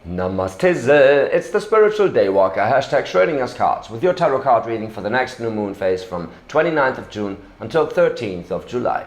Namaste. It's the Spiritual Daywalker, hashtag Schrodinger's cards, with your tarot card reading for the next new moon phase from 29th of June until 13th of July.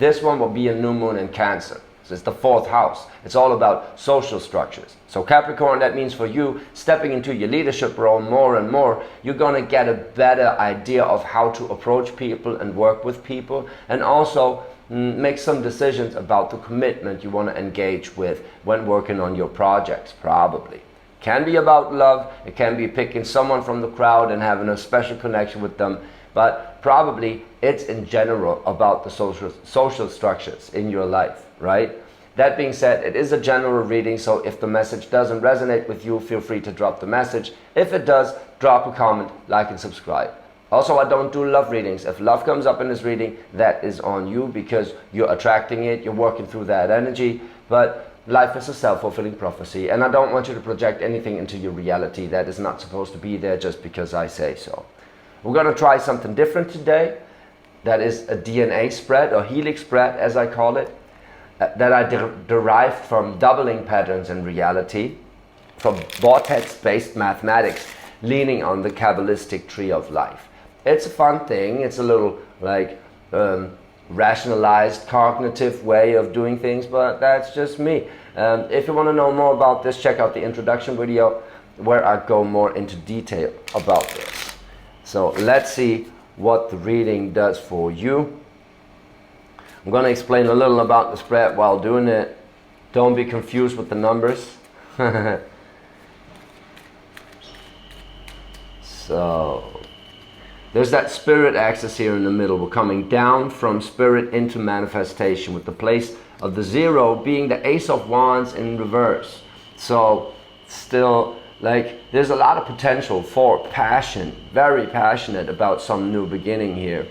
This one will be a new moon in Cancer. So it's the 4th house. It's all about social structures. So Capricorn, that means for you, stepping into your leadership role more and more, you're going to get a better idea of how to approach people and work with people, and also make some decisions about the commitment you want to engage with when working on your projects, probably. Can be about love, it can be picking someone from the crowd and having a special connection with them, but probably it's in general about the social structures in your life, right? That being said, it is a general reading, so if the message doesn't resonate with you, feel free to drop the message. If it does, drop a comment, like and subscribe. Also, I don't do love readings. If love comes up in this reading, that is on you because you're attracting it, you're working through that energy. But life is a self-fulfilling prophecy, and I don't want you to project anything into your reality that is not supposed to be there just because I say so. We're going to try something different today. That is a DNA spread, or helix spread as I call it, that I derived from doubling patterns in reality, from vortex-based mathematics, leaning on the Kabbalistic tree of life. It's a fun thing. It's a little like rationalized, cognitive way of doing things, but that's just me. If you want to know more about this, check out the introduction video where I go more into detail about this. So let's see what the reading does for you. I'm going to explain a little about the spread while doing it. Don't be confused with the numbers. So there's that spirit axis here in the middle. We're coming down from spirit into manifestation, with the place of the 0 being the Ace of Wands in reverse. So still, like, there's a lot of potential for passion. Very passionate about some new beginning here.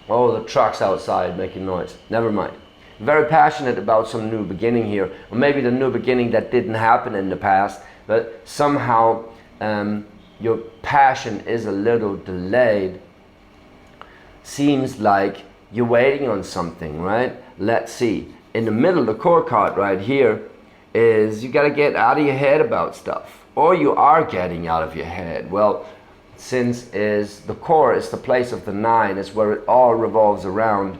Oh, the truck's outside making noise. Never mind. Very passionate about some new beginning here. Or maybe the new beginning that didn't happen in the past, but somehow your passion is a little delayed. Seems like you're waiting on something, right? Let's see. In the middle, the core card right here is you got to get out of your head about stuff. Or you are getting out of your head. Well, since the core is the place of the 9, it's where it all revolves around.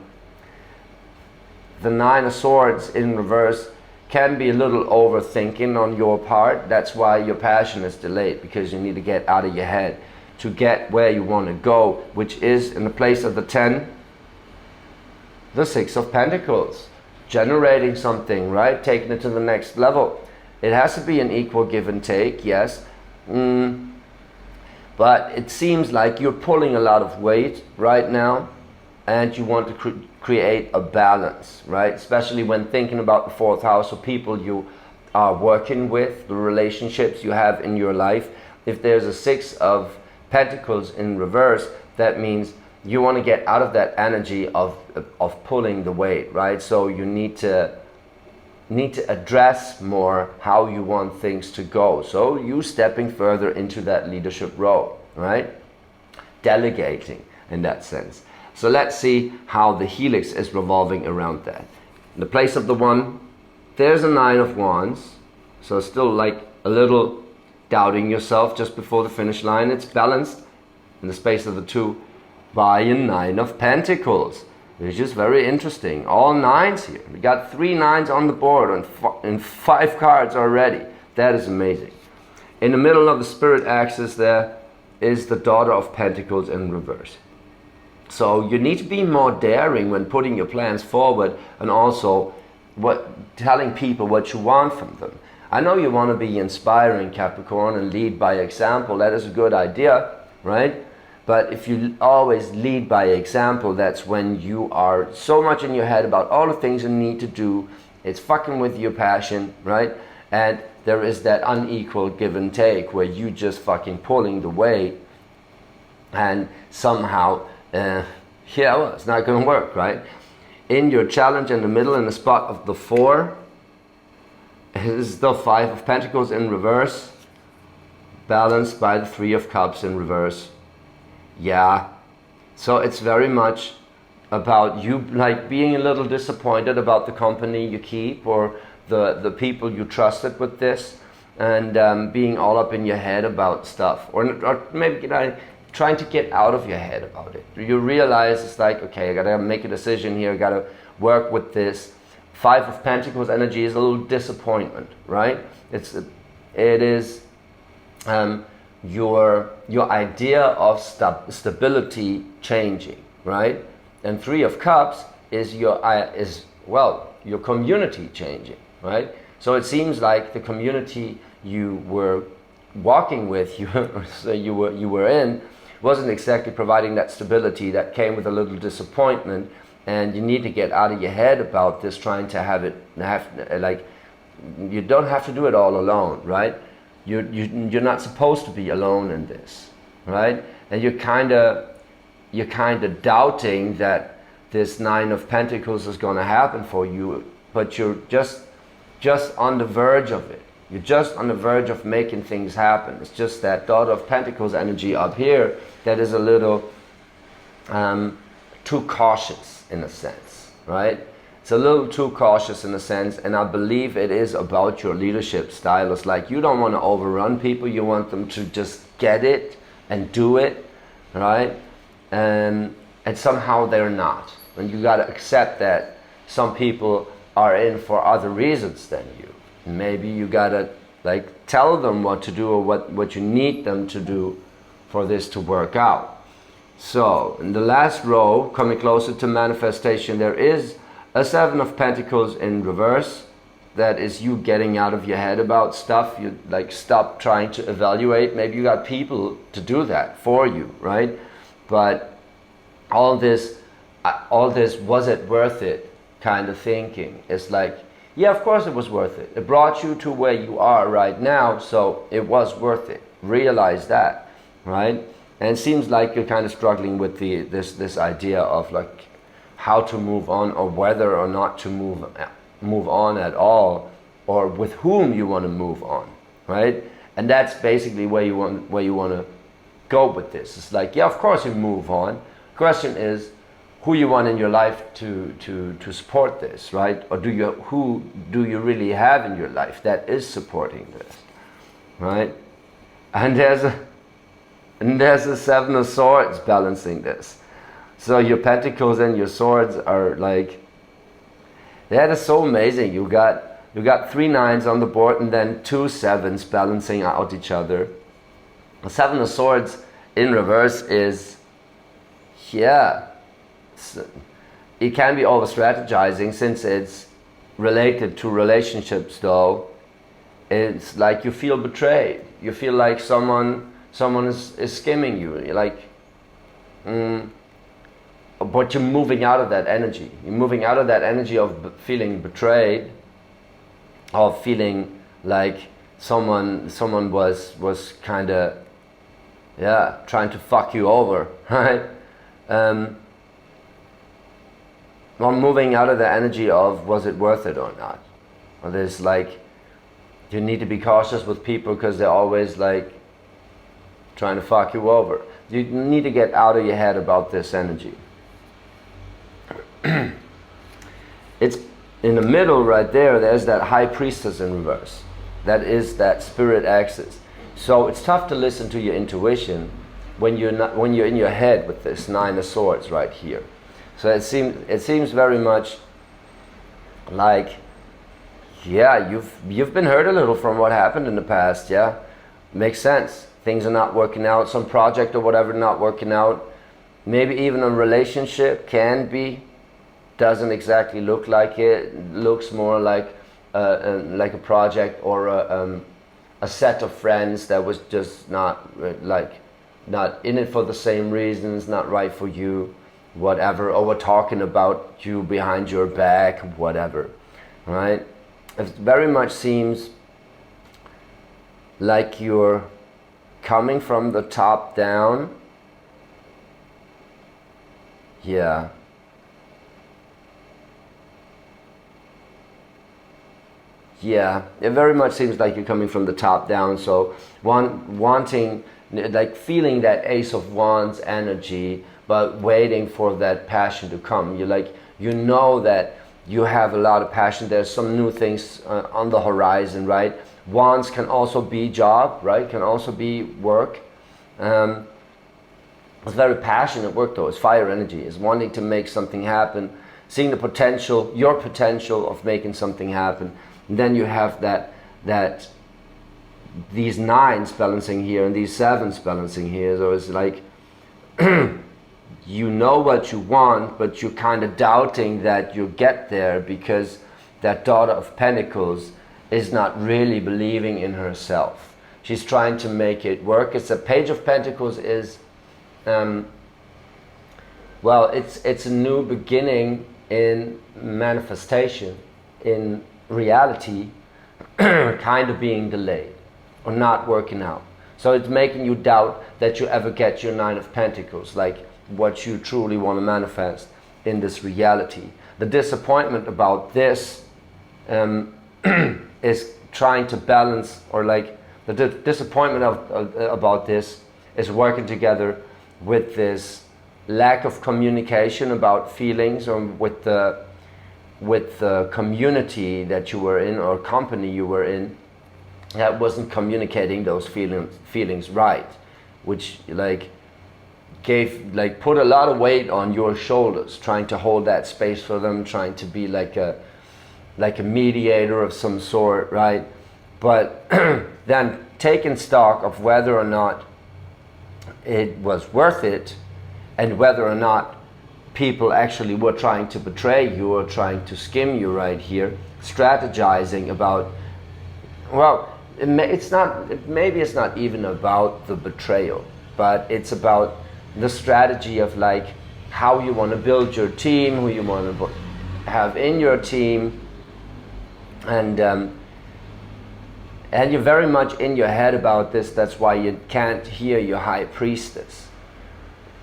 The 9 of Swords in reverse can be a little overthinking on your part. That's why your passion is delayed, because you need to get out of your head to get where you want to go, which is in the place of the 10, the 6 of Pentacles. Generating something, right? Taking it to the next level. It has to be an equal give and take, yes. But it seems like you're pulling a lot of weight right now, and you want to create a balance, right? Especially when thinking about the 4th house of people you are working with, the relationships you have in your life. If there's a 6 of Pentacles in reverse, that means you want to get out of that energy of pulling the weight, right? So you need to address more how you want things to go. So you stepping further into that leadership role, right? Delegating in that sense. So let's see how the helix is revolving around that. In the place of the 1, there's a 9 of Wands. So still like a little doubting yourself just before the finish line. It's balanced in the space of the 2 by a 9 of Pentacles, which is very interesting. All 9s here. We got 3 9s on the board and 5 cards already. That is amazing. In the middle of the spirit axis there is the Daughter of Pentacles in reverse. So you need to be more daring when putting your plans forward, and also telling people what you want from them. I know you want to be inspiring, Capricorn, and lead by example. That is a good idea, right? But if you always lead by example, that's when you are so much in your head about all the things you need to do. It's fucking with your passion, right? And there is that unequal give and take where you just fucking pulling the weight, and somehow well, it's not going to work, right? In your challenge in the middle, in the spot of the 4, is the 5 of Pentacles in reverse, balanced by the 3 of Cups in reverse. Yeah, so it's very much about you like being a little disappointed about the company you keep, or the people you trusted with this, and being all up in your head about stuff, or maybe trying to get out of your head about it. You realize it's like, okay, I gotta make a decision here, I gotta work with this. Five of Pentacles energy is a little disappointment, right? It is your idea of stability changing, right? And Three of Cups is your community changing, right? So it seems like the community you were walking with, you were in, wasn't exactly providing that stability. That came with a little disappointment, and you need to get out of your head about this, trying to you don't have to do it all alone, right? You're not supposed to be alone in this, right? And you're kind of doubting that this Nine of Pentacles is going to happen for you, but you're just on the verge of it. You're just on the verge of making things happen. It's just that Daughter of Pentacles energy up here that is a little too cautious in a sense, right? It's a little too cautious in a sense, and I believe it is about your leadership style. It's like you don't want to overrun people. You want them to just get it and do it, right? And somehow they're not. And you got to accept that some people are in for other reasons than you. Maybe you got to tell them what to do, or what you need them to do for this to work out. So in the last row, coming closer to manifestation, there is a Seven of Pentacles in reverse. That is you getting out of your head about stuff. You stop trying to evaluate. Maybe you got people to do that for you, right? But all this, was it worth it kind of thinking. It's like, yeah, of course it was worth it. It brought you to where you are right now, so it was worth it. Realize that, right? And it seems like you're kind of struggling with this idea of how to move on, or whether or not to move on at all, or with whom you want to move on, right? And that's basically where you want to go with this. It's like, yeah, of course you move on. Question is, who you want in your life to support this, right? Or who do you really have in your life that is supporting this, right? And there's a Seven of Swords balancing this. So your Pentacles and your Swords are that is so amazing. You got 3 9s on the board, and then 2 7s balancing out each other. The Seven of Swords in reverse is, yeah, it can be over strategizing, since it's related to relationships though. It's like you feel betrayed. You feel like someone is skimming you. You're like, but you're moving out of that energy. You're moving out of that energy of feeling betrayed, of feeling like someone was kind of, yeah, trying to fuck you over, right? Well, moving out of the energy of, was it worth it or not? Or there's you need to be cautious with people because they're always trying to fuck you over. You need to get out of your head about this energy. It's in the middle right there. There's that High Priestess in reverse. That is that spirit axis. So it's tough to listen to your intuition when you're in your head with this Nine of Swords right here. So it seems very much like, yeah, you've been hurt a little from what happened in the past. Yeah, makes sense. Things are not working out. Some project or whatever not working out. Maybe even a relationship doesn't exactly look like it. It looks more like a project, or a set of friends that was just not in it for the same reasons, not right for you, whatever, or were talking about you behind your back, whatever, right? It very much seems like you're coming from the top down. Yeah. Yeah, it very much seems like you're coming from the top down. So wanting, feeling that Ace of Wands energy, but waiting for that passion to come. You know that you have a lot of passion. There's some new things on the horizon, right? Wands can also be job, right? Can also be work. It's very passionate work though. It's fire energy. It's wanting to make something happen, seeing the potential, your potential of making something happen. And then you have that these 9s balancing here and these 7s balancing here. So it's like you know what you want, but you're kind of doubting that you'll get there because that Daughter of Pentacles is not really believing in herself. She's trying to make it work. It's a Page of Pentacles is, well, it's a new beginning in manifestation, in reality, kind of being delayed or not working out. So it's making you doubt that you ever get your 9 of Pentacles, like what you truly want to manifest in this reality. The disappointment about this is trying to balance, or like the disappointment about this is working together with this lack of communication about feelings, or with the community that you were in or company you were in that wasn't communicating those feelings right, which like put a lot of weight on your shoulders, trying to hold that space for them, trying to be like a mediator of some sort, right? But then taking stock of whether or not it was worth it, and whether or not people actually were trying to betray you or trying to skim you right here, strategizing about, well, maybe it's not even about the betrayal, but it's about the strategy of like how you want to build your team, who you want to have in your team, and you're very much in your head about this. That's why you can't hear your High Priestess,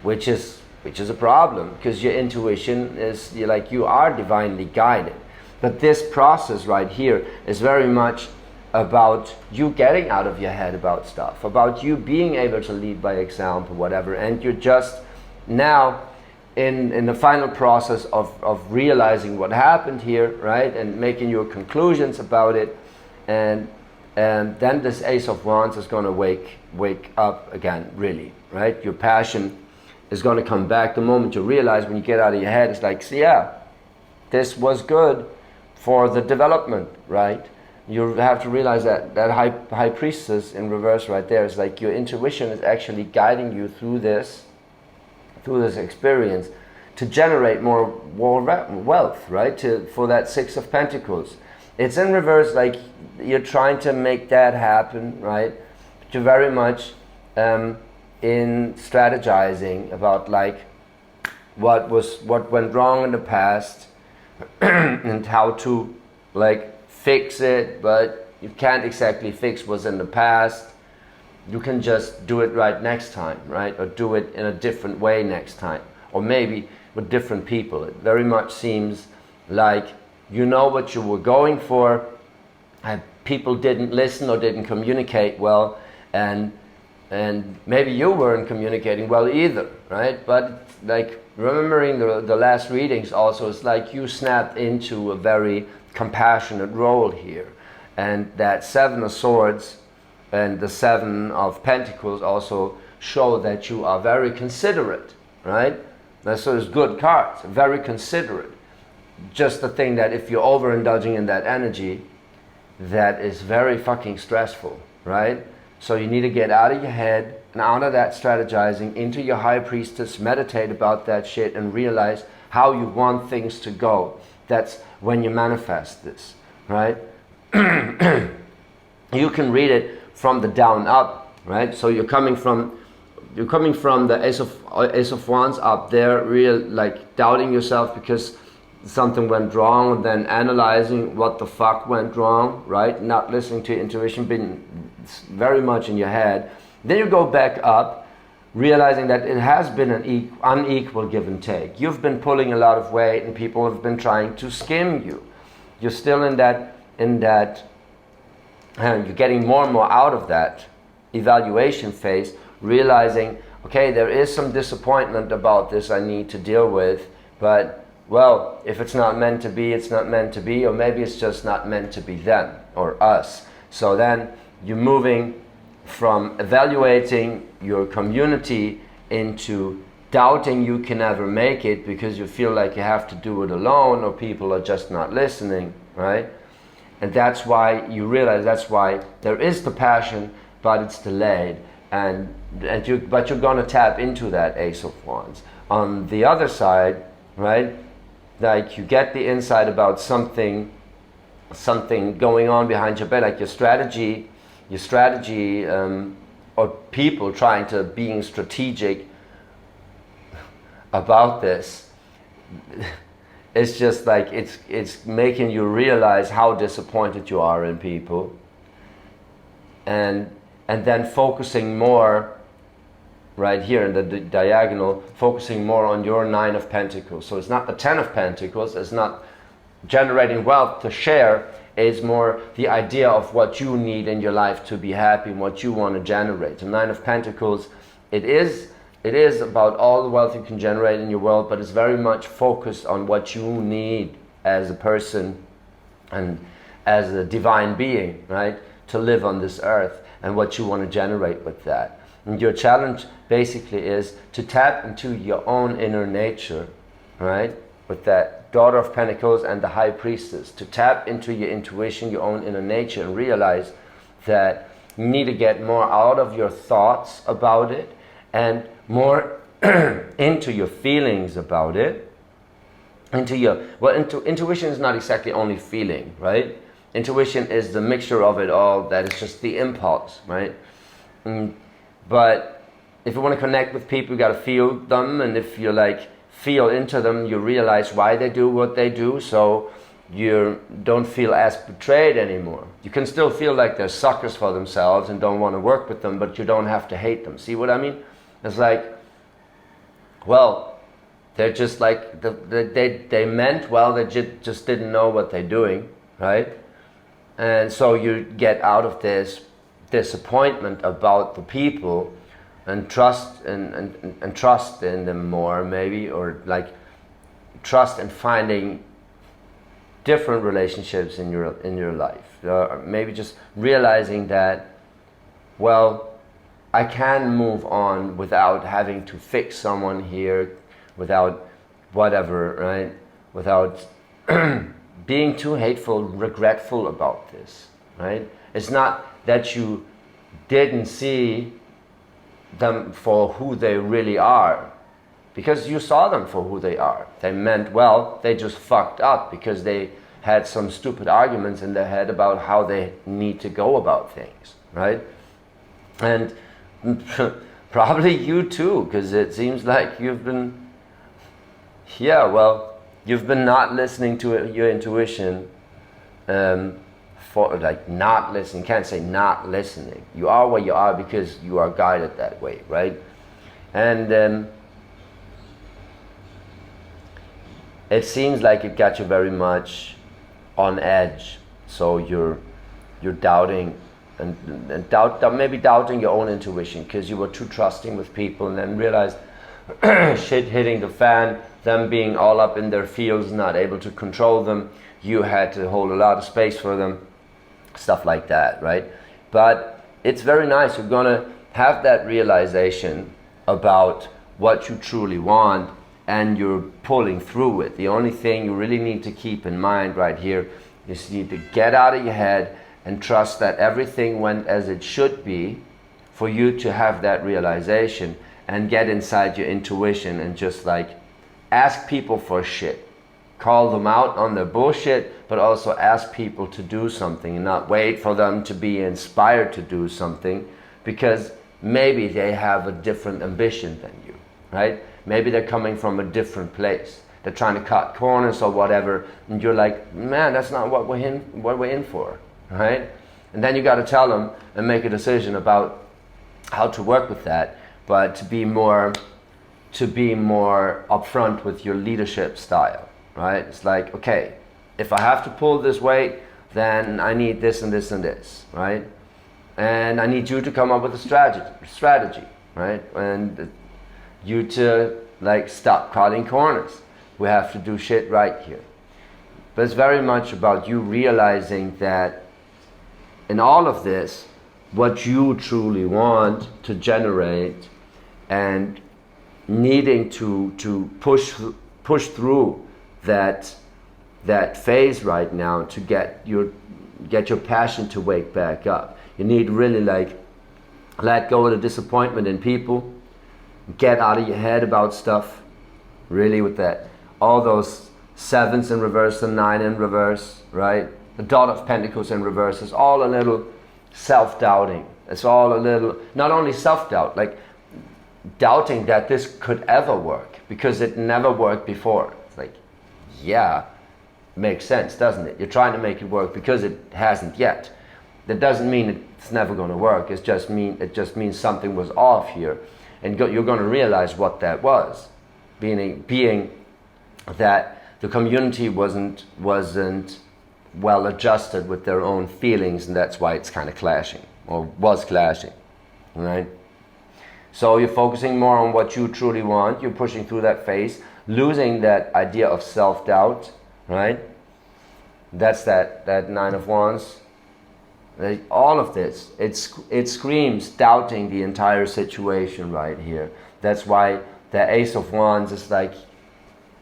which is a problem, because your intuition is, you are divinely guided. But this process right here is very much about you getting out of your head about stuff, about you being able to lead by example, whatever, and you're just now in the final process of realizing what happened here, right, and making your conclusions about it, and then this Ace of Wands is going to wake up again, really, right? Your passion is going to come back the moment you realize, when you get out of your head, it's like, so yeah, this was good for the development, right? You have to realize that High Priestess in reverse right there is like your intuition is actually guiding you through this experience to generate more wealth, right? For that 6 of Pentacles. It's in reverse, like you're trying to make that happen, right? But you're very much in strategizing about like what went wrong in the past and how to like fix it, but you can't exactly fix what's in the past. You can just do it right next time, right? Or do it in a different way next time, or maybe with different people. It very much seems like you know what you were going for, and people didn't listen or didn't communicate well, and maybe you weren't communicating well either, right? But like remembering the last readings also, it's like you snapped into a very compassionate role here, and that 7 of Swords and the 7 of Pentacles also show that you are very considerate, right? So it's good cards, very considerate. Just the thing that if you're overindulging in that energy, that is very fucking stressful, right? So you need to get out of your head and out of that strategizing into your High Priestess, meditate about that shit and realize how you want things to go. That's when you manifest this, right? You can read it from the down up, right? So you're coming from the Ace of Wands up there, real like doubting yourself because something went wrong, and then analyzing what the fuck went wrong, right? Not listening to your intuition, being very much in your head. Then you go back up, realizing that it has been an unequal give and take. You've been pulling a lot of weight, and people have been trying to skim you. You're still in that, and you're getting more and more out of that evaluation phase, realizing, okay, there is some disappointment about this I need to deal with, but well, if it's not meant to be, it's not meant to be, or maybe it's just not meant to be them or us. So then you're moving from evaluating your community into doubting you can never make it because you feel like you have to do it alone or people are just not listening, right? And that's why you realize that's why there is the passion, but it's delayed. But you're going to tap into that Ace of Wands. On the other side, right, like you get the insight about something going on behind your back, like your strategy, or people trying to being strategic about this. It's just like it's making you realize how disappointed you are in people, and then focusing more right here in the diagonal, focusing more on your Nine of Pentacles. So it's not the Ten of Pentacles, it's not generating wealth to share, it's more the idea of what you need in your life to be happy and what you want to generate. The Nine of Pentacles, it is about all the wealth you can generate in your world, but it's very much focused on what you need as a person and as a divine being, right, to live on this earth, and what you want to generate with that. And your challenge basically is to tap into your own inner nature, right, with that Daughter of Pentacles and the High Priestess, to tap into your intuition, your own inner nature, and realize that you need to get more out of your thoughts about it and more into your feelings about it. Intuition is not exactly only feeling, right? Intuition is the mixture of it all, that is just the impulse, right? But if you want to connect with people, you got to feel them, and if you like feel into them, you realize why they do what they do, so you don't feel as betrayed anymore. You can still feel like they're suckers for themselves and don't want to work with them, but you don't have to hate them. See what I mean? It's like, well, they're just like, they meant well, they just didn't know what they're doing, right? And so you get out of this disappointment about the people and trust and trust in them more, maybe, or like trust in finding different relationships in your life. Maybe just realizing that, well, I can move on without having to fix someone here, without whatever, right? Without being too hateful, regretful about this, right? It's not that you didn't see them for who they really are, because you saw them for who they are. They meant well, they just fucked up because they had some stupid arguments in their head about how they need to go about things, right? And probably you too, because it seems like you've been, you've been not listening to your intuition, for like not listening. Can't say not listening. You are where you are because you are guided that way, right? And it seems like it got you very much on edge. So you're doubting and maybe doubting your own intuition because you were too trusting with people, and then realized shit hitting the fan, them being all up in their fields, not able to control them. You had to hold a lot of space for them, stuff like that, right? But it's very nice. You're gonna have that realization about what you truly want, and you're pulling through it. The only thing you really need to keep in mind right here is you need to get out of your head and trust that everything went as it should be for you to have that realization, and get inside your intuition and just like ask people for shit. Call them out on their bullshit, but also ask people to do something and not wait for them to be inspired to do something, because maybe they have a different ambition than you, right? Maybe they're coming from a different place. They're trying to cut corners or whatever, and you're like, man, that's not what we're in for, right? And then you got to tell them and make a decision about how to work with that, but to be more upfront with your leadership style, right? It's like, okay, if I have to pull this weight, then I need this and this and this, right? And I need you to come up with a strategy, right? And you to like stop cutting corners. We have to do shit right here. But it's very much about you realizing that in all of this, what you truly want to generate and needing to push through that phase right now to get your passion to wake back up. You need really like let go of the disappointment in people, get out of your head about stuff, really with that, all those 7s in reverse and 9 in reverse, right? The dot of pentacles in reverse is all a little self-doubting. It's all a little, not only self-doubt, like doubting that this could ever work because it never worked before. It's like, yeah, makes sense, doesn't it? You're trying to make it work because it hasn't yet. That doesn't mean it's never going to work. It just means something was off here, and you're going to realize what that was, being that the community wasn't well adjusted with their own feelings, and that's why it's kind of clashing, or was clashing, right? So you're focusing more on what you truly want. You're pushing through that phase, losing that idea of self-doubt, right? That's that 9 of Wands. All of this, it screams doubting the entire situation right here. That's why the Ace of Wands is like,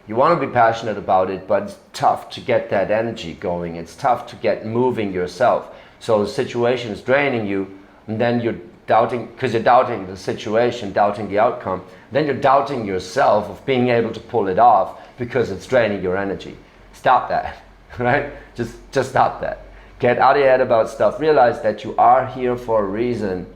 you want to be passionate about it, but it's tough to get that energy going. It's tough to get moving yourself. So the situation is draining you, and then you're doubting, because you're doubting the situation, doubting the outcome. Then you're doubting yourself of being able to pull it off because it's draining your energy. Stop that, right? Just stop that. Get out of your head about stuff. Realize that you are here for a reason,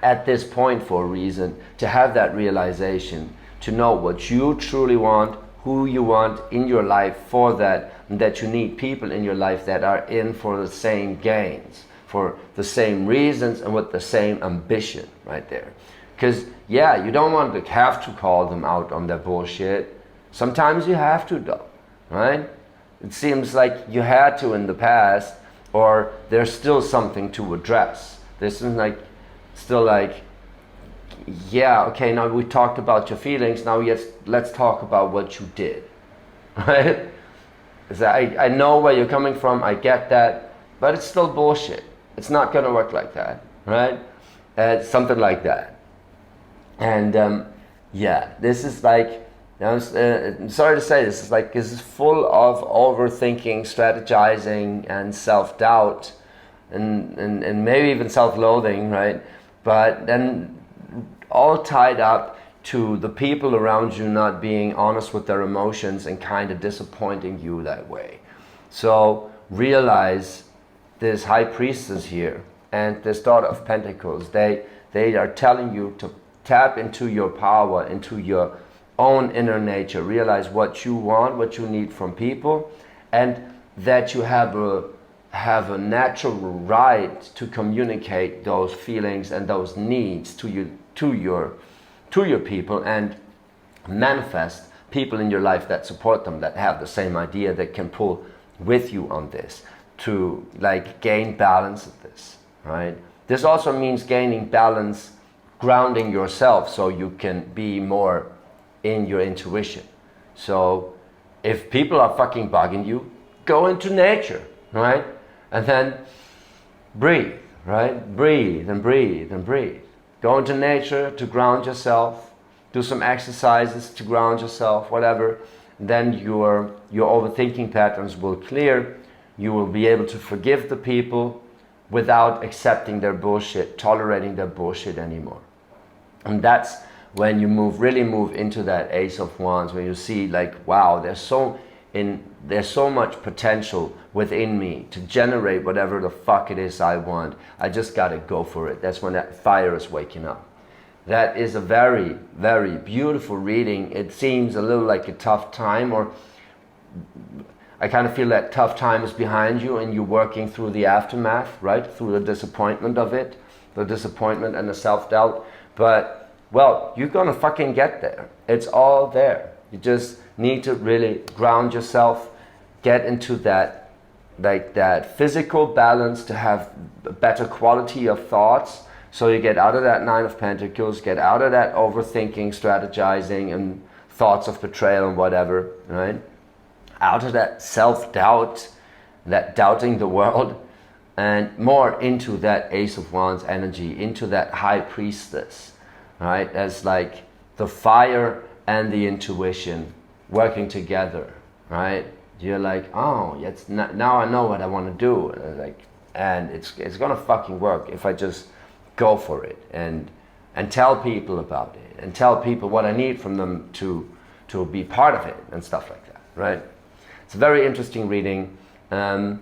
at this point for a reason, to have that realization, to know what you truly want, who you want in your life for that, and that you need people in your life that are in for the same gains, for the same reasons, and with the same ambition right there. Because, yeah, you don't want to have to call them out on their bullshit. Sometimes you have to, though, right? It seems like you had to in the past, or there's still something to address. This is like, still like, yeah, okay, now we talked about your feelings, now yes, let's talk about what you did, right? I know where you're coming from, I get that, but it's still bullshit. It's not gonna work like that, right? Something like that. And yeah, this is like, I'm sorry to say this is full of overthinking, strategizing, and self-doubt, and maybe even self-loathing, right? But then all tied up to the people around you not being honest with their emotions and kind of disappointing you that way. So realize this High Priestess here and this Daughter of Pentacles, they are telling you to tap into your power, into your own inner nature. Realize what you want, what you need from people, and that you have a natural right to communicate those feelings and those needs to your people, and manifest people in your life that support them, that have the same idea, that can pull with you on this, to like gain balance of this, right? This also means gaining balance, grounding yourself so you can be more in your intuition. So if people are fucking bugging you, go into nature, right? And then breathe, right? Breathe and breathe and breathe. Go into nature to ground yourself. Do some exercises to ground yourself, whatever. Then your overthinking patterns will clear. You will be able to forgive the people without accepting their bullshit, tolerating their bullshit anymore. And that's when you really move into that Ace of Wands, when you see like, wow, there's so much potential within me to generate whatever the fuck it is I want. I just gotta go for it. That's when that fire is waking up. That is a very, very beautiful reading. It seems a little like a tough time, or I kind of feel that tough time is behind you and you're working through the aftermath, right? Through the disappointment of it, the disappointment and the self-doubt. But well, you're gonna fucking get there. It's all there. You just need to really ground yourself, get into that, like that physical balance, to have a better quality of thoughts. So you get out of that 9 of Pentacles, get out of that overthinking, strategizing, and thoughts of betrayal and whatever, right? Out of that self-doubt, that doubting the world, and more into that Ace of Wands energy, into that High Priestess, right? As like the fire and the intuition working together, right? You're like, oh, now I know what I want to do, and it's gonna fucking work if I just go for it and tell people about it and tell people what I need from them to be part of it and stuff like that, right? It's a very interesting reading, and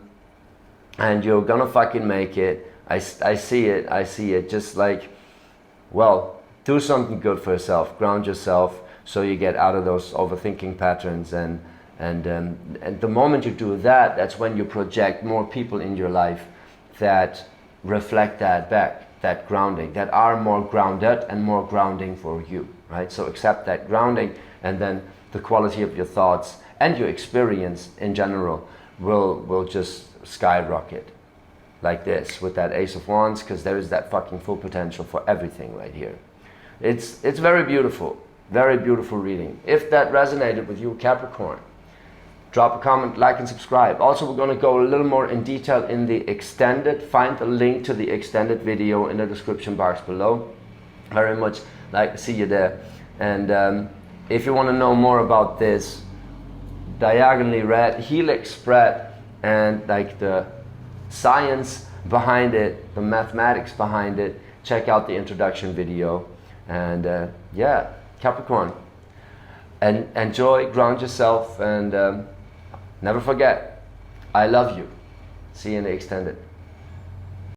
you're gonna fucking make it. I see it. Just like, well, do something good for yourself, ground yourself, so you get out of those overthinking patterns, and the moment you do that, that's when you project more people in your life that reflect that back, that grounding, that are more grounded and more grounding for you, right? So accept that grounding, and then the quality of your thoughts and your experience in general will just skyrocket like this with that Ace of Wands, because there is that fucking full potential for everything right here. It's very beautiful reading. If that resonated with you, Capricorn, drop a comment, like, and subscribe. Also, we're going to go a little more in detail in the extended. Find the link to the extended video in the description box below. Very much like to see you there. And if you want to know more about this diagonally read helix spread and like the science behind it, the mathematics behind it, check out the introduction video. And yeah, Capricorn, and enjoy, ground yourself, and never forget, I love you. See you in the extended.